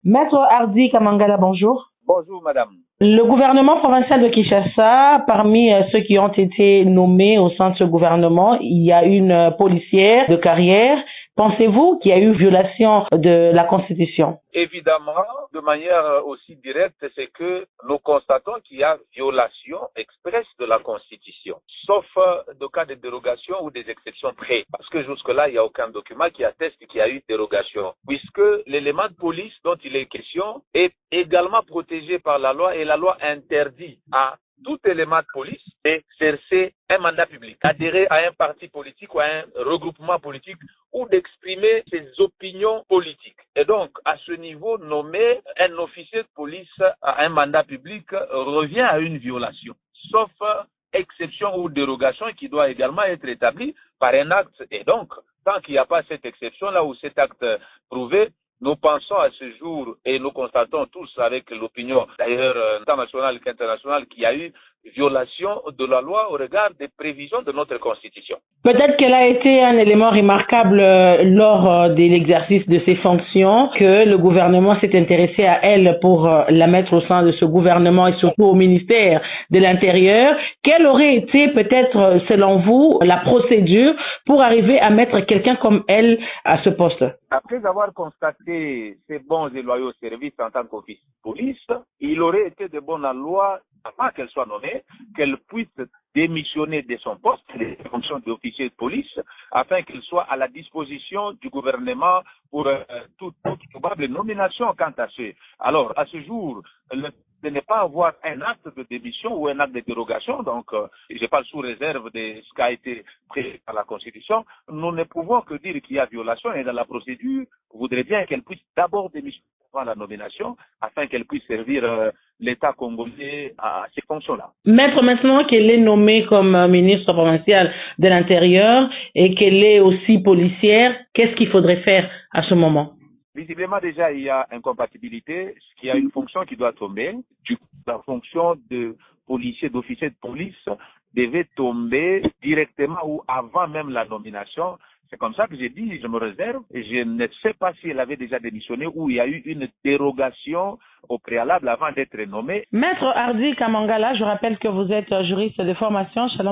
Maître Hardy Kamangala, bonjour. Bonjour, madame. Le gouvernement provincial de Kinshasa, parmi ceux qui ont été nommés au sein de ce gouvernement, il y a une policière de carrière. Pensez-vous qu'il y a eu violation de la Constitution? Évidemment, de manière aussi directe, c'est que nous constatons qu'il y a violation expresse de la Constitution, sauf de cas de dérogation ou des exceptions près. Parce que jusque-là, il n'y a aucun document qui atteste qu'il y a eu dérogation, puisque l'élément de police dont il est question est également protégé par la loi et la loi interdit à tout élément de police d'exercer un mandat public, adhérer à un parti politique ou à un regroupement politique ou d'exprimer ses opinions politiques. Et donc, à ce niveau, nommer un officier de police à un mandat public revient à une violation, sauf exception ou dérogation qui doit également être établie par un acte. Et donc, tant qu'il n'y a pas cette exception-là ou cet acte prouvé, nous pensons à ce jour et nous constatons tous avec l'opinion d'ailleurs internationale qu'internationale qu'il y a eu violation de la loi au regard des prévisions de notre Constitution. Peut-être qu'elle a été un élément remarquable lors de l'exercice de ses fonctions, que le gouvernement s'est intéressé à elle pour la mettre au sein de ce gouvernement et surtout au ministère de l'Intérieur. Quelle aurait été peut-être, selon vous, la procédure pour arriver à mettre quelqu'un comme elle à ce poste? Après avoir constaté ses bons et loyaux services en tant qu'officier de police, il aurait été de bonne loi, avant qu'elle soit nommée, qu'elle puisse démissionner de son poste, des fonctions d'officier de police, afin qu'elle soit à la disposition du gouvernement pour toute probable nomination quant à ce. Alors, à ce jour, de ne pas avoir un acte de démission ou un acte de dérogation, donc je parle sous réserve de ce qui a été prévu par la Constitution, nous ne pouvons que dire qu'il y a violation et dans la procédure, je voudrais bien qu'elle puisse d'abord démissionner avant la nomination afin qu'elle puisse servir l'État congolais à ces fonctions-là. Maître, maintenant qu'elle est nommée comme ministre provinciale de l'Intérieur et qu'elle est aussi policière, qu'est-ce qu'il faudrait faire à ce moment? Visiblement, déjà, il y a incompatibilité, ce qui a une fonction qui doit tomber. Du coup, la fonction de policier, d'officier de police devait tomber directement ou avant même la nomination. C'est comme ça que j'ai dit, je me réserve. Et je ne sais pas si elle avait déjà démissionné ou il y a eu une dérogation au préalable avant d'être nommée. Maître Hardy Kamangala, je rappelle que vous êtes juriste de formation. Shalom.